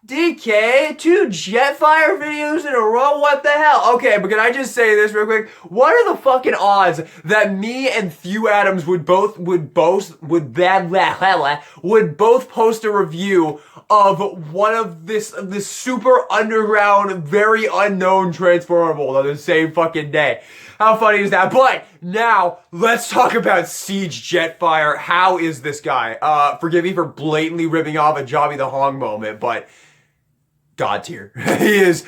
DK, 2 Jetfire videos in a row? What the hell? Okay, but can I just say this real quick? What are the fucking odds that me and Thew Adams would both post a review of one of this super underground, very unknown transformable on the same fucking day? How funny is that? But now, let's talk about Seige Jetfire. How is this guy? Forgive me for blatantly ripping off a Jobby the Hong moment, but God tier. He is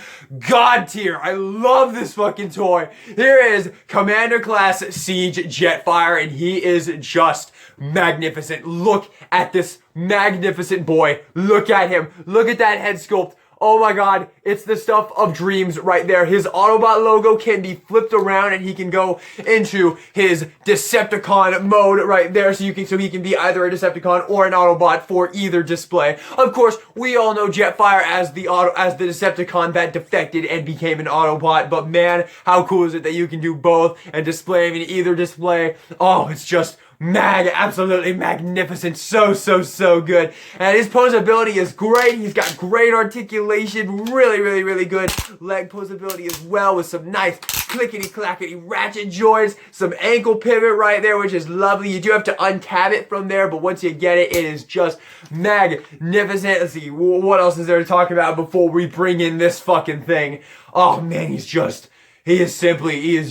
God tier. I love this fucking toy. Here is Commander Class Seige Jetfire, and he is just magnificent. Look at this magnificent boy. Look at him. Look at that head sculpt. Oh my god, it's the stuff of dreams right there. His Autobot logo can be flipped around and he can go into his Decepticon mode right there, so he can be either a Decepticon or an Autobot for either display. Of course, we all know Jetfire as the Decepticon that defected and became an Autobot, but man, how cool is it that you can do both and display him in either display? Oh, it's just absolutely magnificent. So good. And his posability is great. He's got great articulation. Really good leg posability as well, with some nice clickety-clackety ratchet joints. Some ankle pivot right there, which is lovely. You do have to untab it from there, but once you get it, it is just magnificent. Let's see, what else is there to talk about before we bring in this fucking thing? Oh man, he is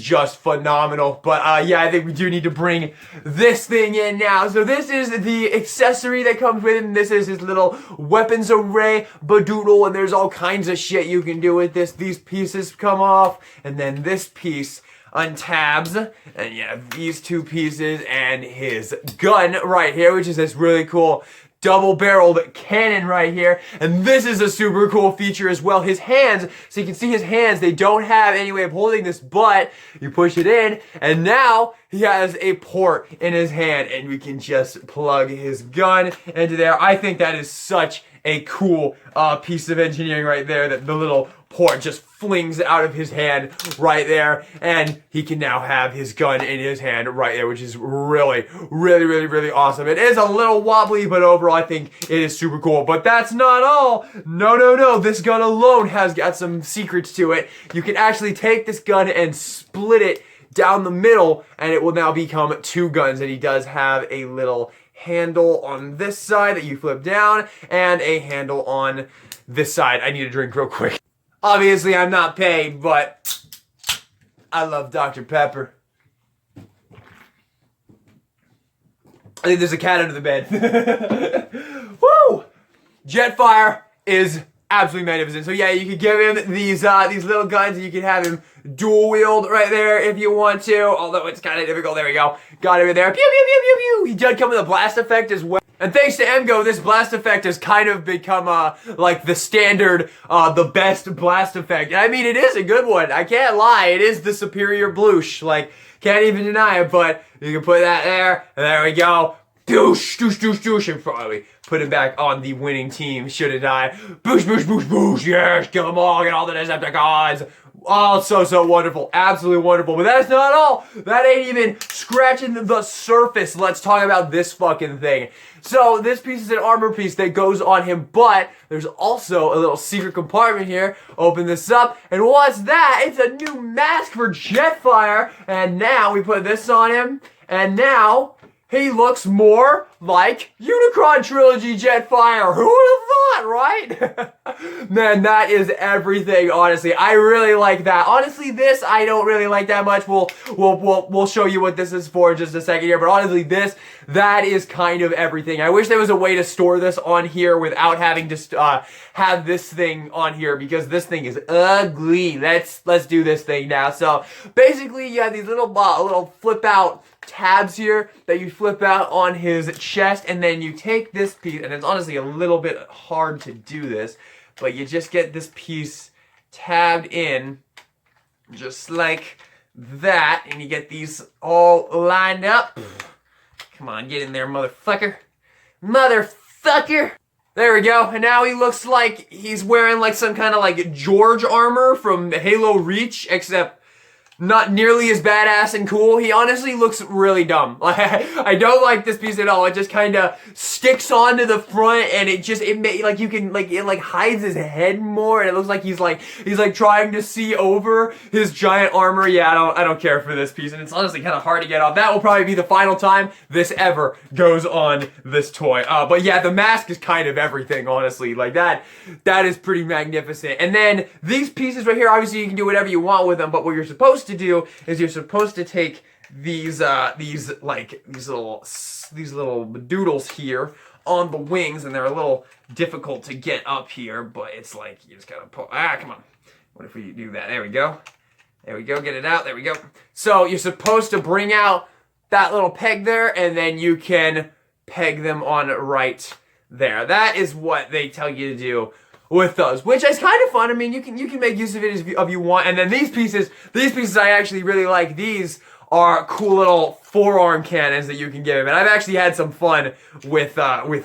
just phenomenal. But yeah, I think we do need to bring this thing in now. So this is the accessory that comes with him. This is his little weapons array badoodle, and there's all kinds of shit you can do with this. These pieces come off, and then this piece untabs, and you have these two pieces and his gun right here, which is this really cool double-barreled cannon right here. And this is a super cool feature as well. His hands, so you can see his hands, they don't have any way of holding this, but you push it in, and now he has a port in his hand, and we can just plug his gun into there. I think that is such a cool piece of engineering right there, that the little port just flings out of his hand right there, and he can now have his gun in his hand right there, which is really awesome. It is a little wobbly, but overall I think it is super cool. But that's not all. No. This gun alone has got some secrets to it. You can actually take this gun and split it down the middle, and it will now become 2 guns, and he does have a little handle on this side that you flip down, and a handle on this side. I need a drink real quick. Obviously, I'm not paid, but I love Dr. Pepper. I think there's a cat under the bed. Woo! Jetfire is absolutely magnificent. So yeah, you can give him these little guns, and you can have him dual wield right there if you want to. Although it's kind of difficult. There we go. Got him in there. Pew pew pew pew pew. He does come with a blast effect as well. And thanks to MGO, this blast effect has kind of become, like the standard, the best blast effect. And I mean, it is a good one. I can't lie. It is the superior bloosh. Like, can't even deny it, but you can put that there, and there we go. Doosh, and probably put it back on the winning team, should it die. Boosh, yes, kill them all, get all the Decepticons. Oh, so wonderful. Absolutely wonderful. But that's not all. That ain't even scratching the surface. Let's talk about this fucking thing. So this piece is an armor piece that goes on him, but there's also a little secret compartment here. Open this up, and what's that? It's a new mask for Jetfire. And now we put this on him, and now he looks more like Unicron Trilogy Jetfire. Who would have thought, right? Man, that is everything, honestly. I really like that. Honestly, this I don't really like that much. We'll show you what this is for in just a second here. But honestly, that is kind of everything. I wish there was a way to store this on here without having to have this thing on here, because this thing is ugly. Let's do this thing now. So basically, you have these little flip out tabs here that you flip out on his chest, and then you take this piece, and it's honestly a little bit hard to do this, but you just get this piece tabbed in just like that, and you get these all lined up. Come on, get in there, motherfucker. There we go, and now he looks like he's wearing like some kind of like George armor from Halo Reach, except not nearly as badass and cool. He honestly looks really dumb. I don't like this piece at all. It just kind of sticks onto the front, and it hides his head more, and it looks like he's trying to see over his giant armor. Yeah, I don't care for this piece, and it's honestly kind of hard to get off. That will probably be the final time this ever goes on this toy. But yeah, the mask is kind of everything, honestly. Like that is pretty magnificent. And then these pieces right here, obviously you can do whatever you want with them, but what you're supposed to do is you're supposed to take these little doodles here on the wings, and they're a little difficult to get up here, but it's like you just gotta pull. Come on. What if we do that? There we go. There we go. Get it out. There we go. So you're supposed to bring out that little peg there, and then you can peg them on right there. That is what they tell you to do with those, which is kind of fun. I mean, you can make use of it if you want. And then these pieces I actually really like. These are cool little forearm cannons that you can give him, and I've actually had some fun with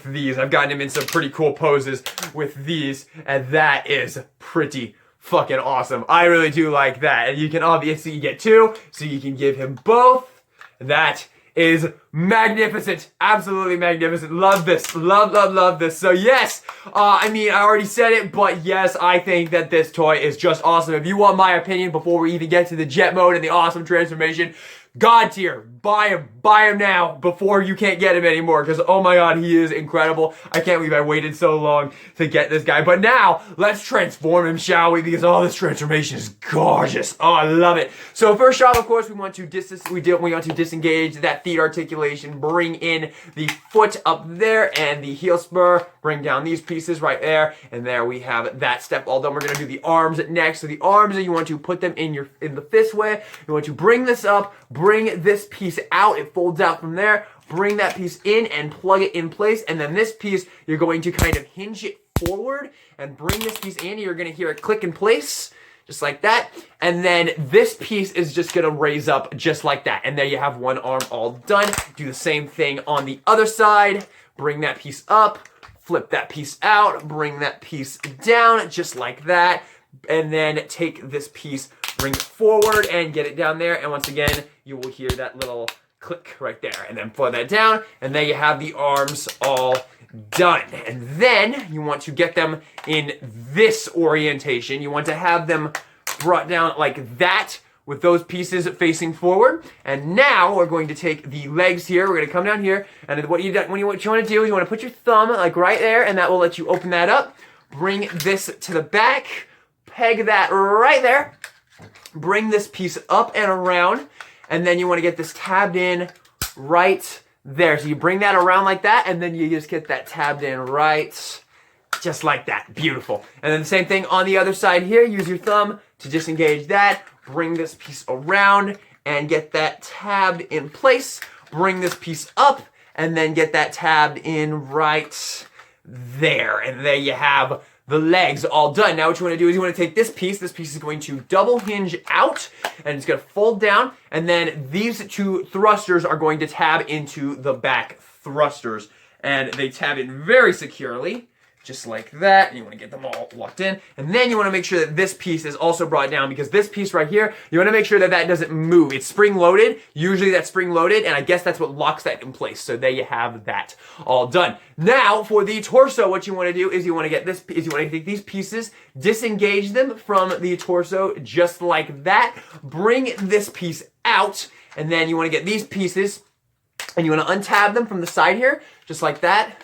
these. I've gotten him in some pretty cool poses with these, and that is pretty fucking awesome. I really do like that. And you can obviously get two, so you can give him both. That is magnificent. Absolutely magnificent. Love this. Love this. So yes, I mean, I already said it, but yes, I think that this toy is just awesome. If you want my opinion before we even get to the jet mode and the awesome transformation, God tier. Buy him now before you can't get him anymore, because oh my god, he is incredible. I can't believe I waited so long to get this guy. But now, let's transform him, shall we? Because this transformation is gorgeous. Oh, I love it. So first off, of course, we want to disengage that feet articulation, bring in the foot up there and the heel spur, bring down these pieces right there, and there we have that step all done. We're gonna do the arms next. So the arms, you want to put them in the fist way. You want to bring this up, bring this piece out, it folds out from there, bring that piece in and plug it in place, and then this piece, you're going to kind of hinge it forward and bring this piece in. You're going to hear it click in place, just like that, and then this piece is just going to raise up just like that, and there you have one arm all done. Do the same thing on the other side, bring that piece up, flip that piece out, bring that piece down, just like that, and then take this piece, bring it forward and get it down there, and once again you will hear that little click right there, and then pull that down, and there you have the arms all done. And then you want to get them in this orientation. You want to have them brought down like that with those pieces facing forward. And now we're going to take the legs here. We're going to come down here, and what you want to do is you want to put your thumb like right there, and that will let you open that up. Bring this to the back, peg that right there, bring this piece up and around, and then you want to get this tabbed in right there. So you bring that around like that, and then you just get that tabbed in right just like that. Beautiful. And then the same thing on the other side here. Use your thumb to disengage that. Bring this piece around and get that tabbed in place. Bring this piece up and then get that tabbed in right there. And there you have the legs all done. Now what you want to do is you want to take this piece. This piece is going to double hinge out, and it's going to fold down, and then these two thrusters are going to tab into the back thrusters, and they tab in very securely, just like that. And you want to get them all locked in, and then you want to make sure that this piece is also brought down, because this piece right here, you want to make sure that that doesn't move. It's spring loaded. Usually that's spring loaded, and I guess that's what locks that in place. So there you have that all done. Now for the torso, what you want to do is you want to get this, you want to take these pieces, disengage them from the torso just like that. Bring this piece out, and then you want to get these pieces, and you want to untab them from the side here, just like that.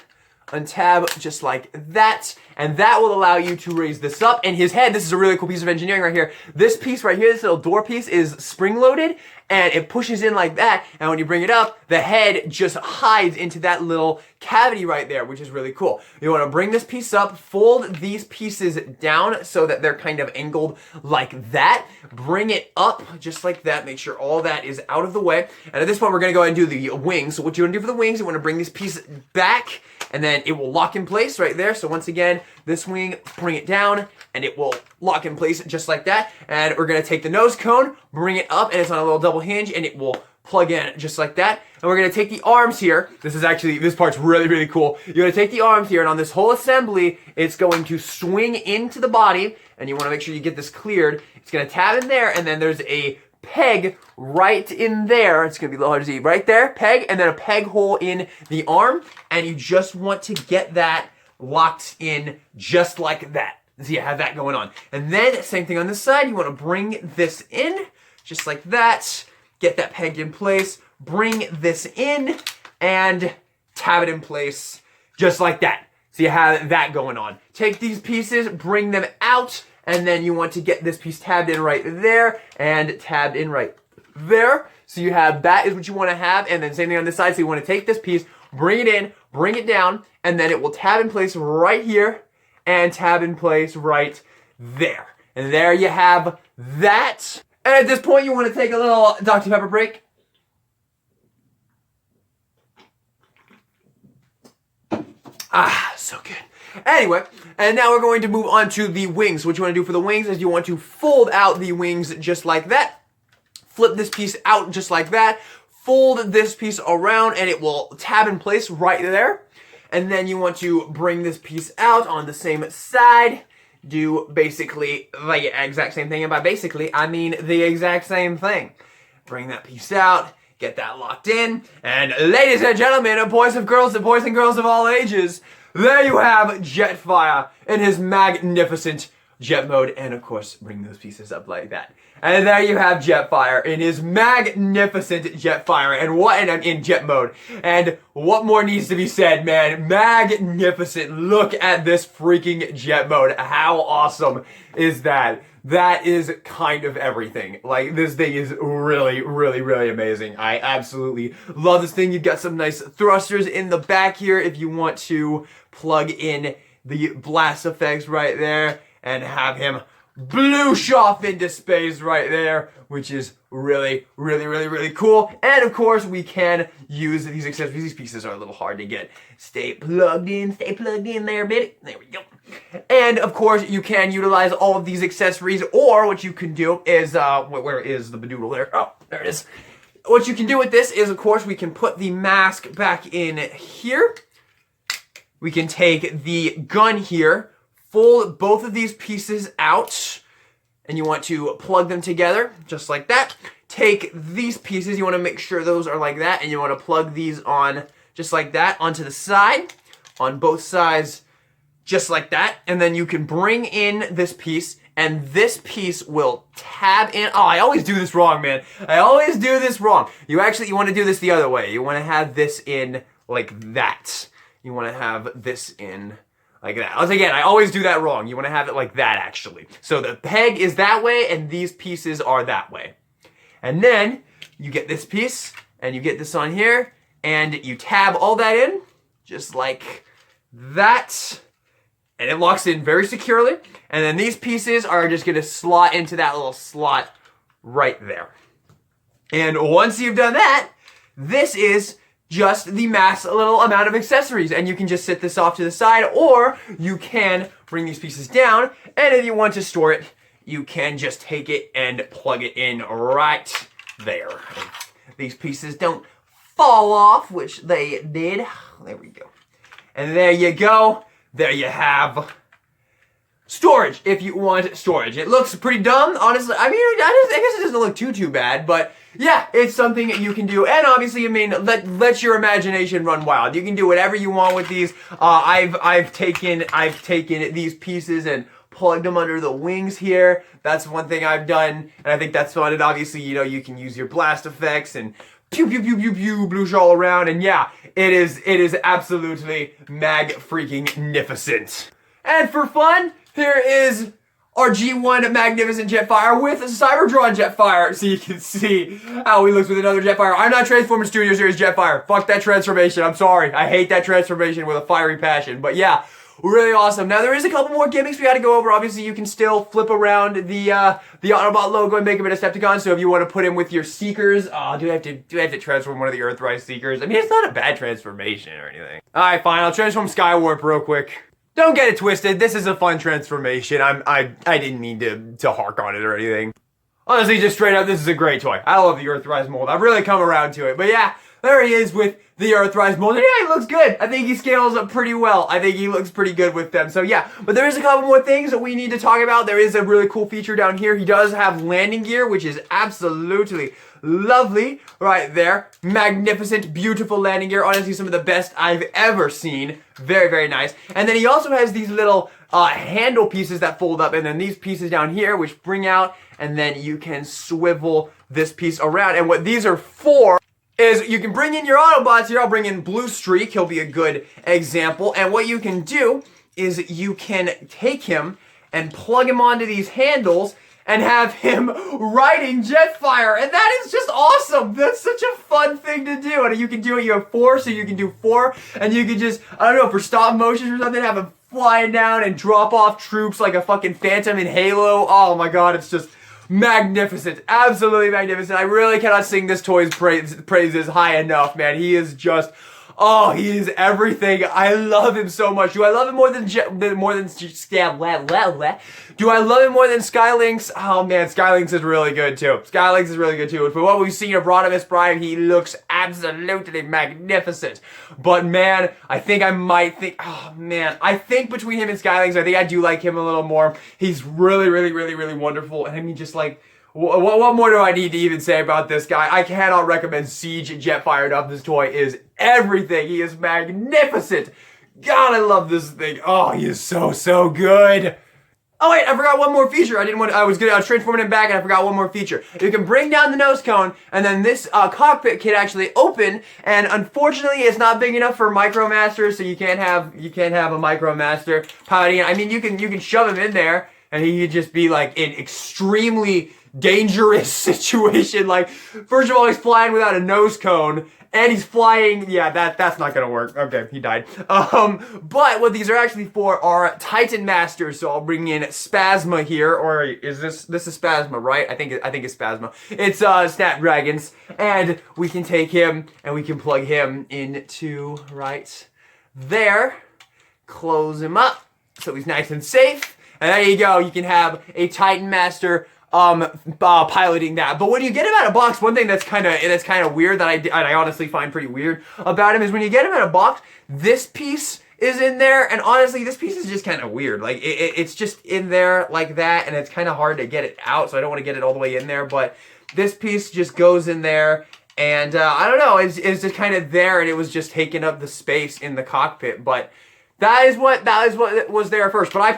Untab just like that, and that will allow you to raise this up. And his head, this is a really cool piece of engineering right here. This piece right here, this little door piece, is spring loaded, and it pushes in like that, and when you bring it up, the head just hides into that little cavity right there, which is really cool. You want to bring this piece up, fold these pieces down so that they're kind of angled like that. Bring it up just like that. Make sure all that is out of the way. And at this point, we're going to go ahead and do the wings. So what you want to do for the wings, you want to bring this piece back, and then it will lock in place right there. So once again, this wing, bring it down, and it will lock in place just like that. And we're gonna take the nose cone, bring it up, and it's on a little double hinge, and it will plug in just like that. And we're gonna take the arms here. This part's really, really cool. You're gonna take the arms here, and on this whole assembly, it's going to swing into the body, and you wanna make sure you get this cleared. It's gonna tab in there, and then there's a peg right in there. It's gonna be a little hard to see. Right there, peg, and then a peg hole in the arm, and you just want to get that locked in just like that. So you have that going on. And then, same thing on this side, you want to bring this in, just like that. Get that pegged in place, bring this in, and tab it in place, just like that. So you have that going on. Take these pieces, bring them out, and then you want to get this piece tabbed in right there, and tabbed in right there. So you have, that is what you want to have, and then same thing on this side. So you want to take this piece, bring it in, bring it down, and then it will tab in place right here, and tab in place right there. And there you have that. And at this point, you want to take a little Dr. Pepper break. Ah, so good. Anyway, and now we're going to move on to the wings. What you want to do for the wings is you want to fold out the wings just like that. Flip this piece out just like that. Fold this piece around and it will tab in place right there. And then you want to bring this piece out on the same side. Do basically the exact same thing. And by basically, I mean the exact same thing. Bring that piece out. Get that locked in. And ladies and gentlemen, boys and girls of all ages, there you have Jetfire in his magnificent jet mode. And of course, bring those pieces up like that. And there you have Jetfire in his magnificent Jetfire and in jet mode. And what more needs to be said, man? Magnificent. Look at this freaking jet mode. How awesome is that? That is kind of everything. Like, this thing is really, really, really amazing. I absolutely love this thing. You've got some nice thrusters in the back here if you want to plug in the blast effects right there and have him bloosh off into space right there, which is really, really, really, really cool. And of course, we can use these accessories. These pieces are a little hard to get. Stay plugged in there, baby. There we go. And of course, you can utilize all of these accessories, or what you can do is, where is the bedoodle there? Oh, there it is. What you can do with this is, of course, we can put the mask back in here. We can take the gun here, fold both of these pieces out, and you want to plug them together, just like that. Take these pieces, you want to make sure those are like that, and you want to plug these on, just like that, onto the side, on both sides, just like that. And then you can bring in this piece, and this piece will tab in. Oh, I always do this wrong, man. I always do this wrong. You want to do this the other way. You want to have this in like that. You want to have this in like that. Once again, I always do that wrong. You want to have it like that, actually. So the peg is that way, and these pieces are that way. And then you get this piece, and you get this on here, and you tab all that in, just like that. And it locks in very securely. And then these pieces are just going to slot into that little slot right there. And once you've done that, this is just the mass little amount of accessories, and you can just sit this off to the side, or you can bring these pieces down, and if you want to store it, you can just take it and plug it in right there. These pieces don't fall off, which they did. There we go. And there you go. There you have storage, if you want storage. It looks pretty dumb, honestly. I mean, I guess it doesn't look too bad, but yeah, it's something that you can do. And obviously, I mean, let your imagination run wild. You can do whatever you want with these. I've taken these pieces and plugged them under the wings here. That's one thing I've done, and I think that's fun. And obviously, you know, you can use your blast effects and pew pew pew pew pew bloosh all around. And yeah, it is absolutely mag-freaking-nificent. And for fun, here is our G1 Magnificent Jetfire with a Cybertron Jetfire, so you can see how he looks with another Jetfire. I'm not Transformers Studio Series Jetfire. Fuck that transformation. I'm sorry. I hate that transformation with a fiery passion. But yeah, really awesome. Now there is a couple more gimmicks we got to go over. Obviously, you can still flip around the Autobot logo and make him a Decepticon. So if you want to put him with your Seekers, do I have to transform one of the Earthrise Seekers? I mean, it's not a bad transformation or anything. All right, fine. I'll transform Skywarp real quick. Don't get it twisted. This is a fun transformation. I didn't mean to hark on it or anything. Honestly, just straight up, this is a great toy. I love the Earthrise mold. I've really come around to it. But yeah, there he is with the Earthrise mold. And yeah, he looks good. I think he scales up pretty well. I think he looks pretty good with them. So yeah, but there is a couple more things that we need to talk about. There is a really cool feature down here. He does have landing gear, which is absolutely lovely right there. Magnificent, beautiful landing gear. Honestly, some of the best I've ever seen. Very, very nice. And then he also has these little handle pieces that fold up, and then these pieces down here which bring out, and then you can swivel this piece around. And what these are for is you can bring in your Autobots here. I'll bring in Blue Streak. He'll be a good example. And what you can do is you can take him and plug him onto these handles and have him riding Jetfire. And that is just awesome. That's such a fun thing to do. And you can do it. You have 4, so you can do 4. And you can just, I don't know, for stop motion or something, have him flying down and drop off troops like a fucking Phantom in Halo. Oh my god, it's just magnificent. Absolutely magnificent. I really cannot sing this toy's praises high enough, man. He is just, oh, he is everything. I love him so much. Do I love him more than Do I love him more than Skylinks? Oh man, Skylinks is really good too. Skylinks is really good too. And for what we've seen of Rodimus Prime, he looks absolutely magnificent. But man, I think I might think, oh man, I think between him and Skylinks, I think I do like him a little more. He's really, really, really, really wonderful. And I mean, just like, what more do I need to even say about this guy? I cannot recommend Seige Jetfire enough. This toy is everything. He is magnificent. God, I love this thing. Oh, he is so, so good. Oh wait, I forgot one more feature. I was transforming him back and I forgot one more feature. You can bring down the nose cone and then this cockpit can actually open, and unfortunately it's not big enough for Micromaster, so you can't have a Micromaster piloting. I mean, you can shove him in there and he could just be like an extremely dangerous situation. Like, first of all, he's flying without a nose cone, and he's flying, yeah, that's not gonna work. Okay, he died. But what these are actually for are Titan Masters. So I'll bring in Spasma here, or is this is Spasma, right? I think it's Spasma. It's Snapdragons, and we can take him and we can plug him into right there. Close him up so he's nice and safe. And there you go. You can have a Titan Master piloting that. But when you get him out of box, one thing that's kind of weird that I honestly find pretty weird about him is when you get him out of box, this piece is in there, and honestly, this piece is just kind of weird. Like, it's just in there like that, and it's kind of hard to get it out, so I don't want to get it all the way in there, but this piece just goes in there, and I don't know, it's just kind of there, and it was just taking up the space in the cockpit, but that is what was there first. But I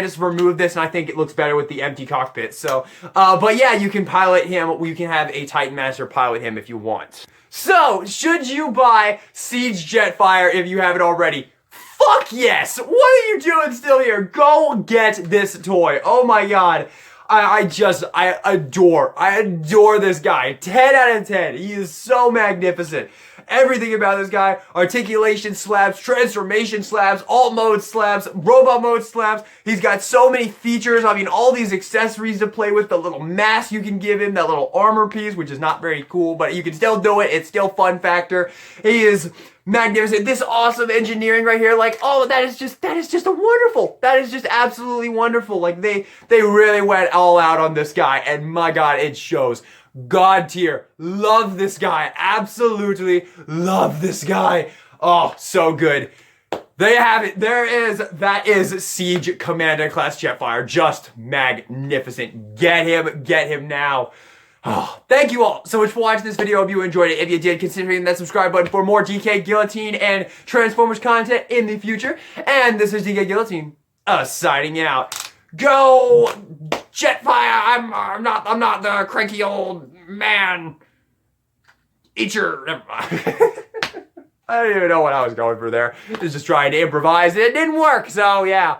just removed this, and I think it looks better with the empty cockpit. So, but yeah, you can pilot him. You can have a Titan Master pilot him if you want. So, should you buy Seige Jetfire if you haven't already? Fuck yes! What are you doing still here? Go get this toy. Oh my god. I adore this guy. 10 out of 10. He is so magnificent. Everything about this guy, articulation slabs, transformation slabs, alt mode slabs, robot mode slabs. He's got so many features. I mean, all these accessories to play with, the little mask you can give him, that little armor piece, which is not very cool, but you can still do it. It's still fun factor. He is magnificent. This awesome engineering right here, like, oh, that is just a wonderful. That is just absolutely wonderful. Like, they really went all out on this guy, and my god, it shows. God tier. Love this guy. Absolutely love this guy. Oh, so good. There you have it. That is Seige Commander Class Jetfire. Just magnificent. Get him now. Oh, thank you all so much for watching this video. I hope you enjoyed it. If you did, consider hitting that subscribe button for more DK Guillotine and Transformers content in the future. And this is DK Guillotine, signing out. Go Jetfire! I'm not the cranky old man. Eat your. I don't even know what I was going for there. I was just trying to improvise. It didn't work, so yeah.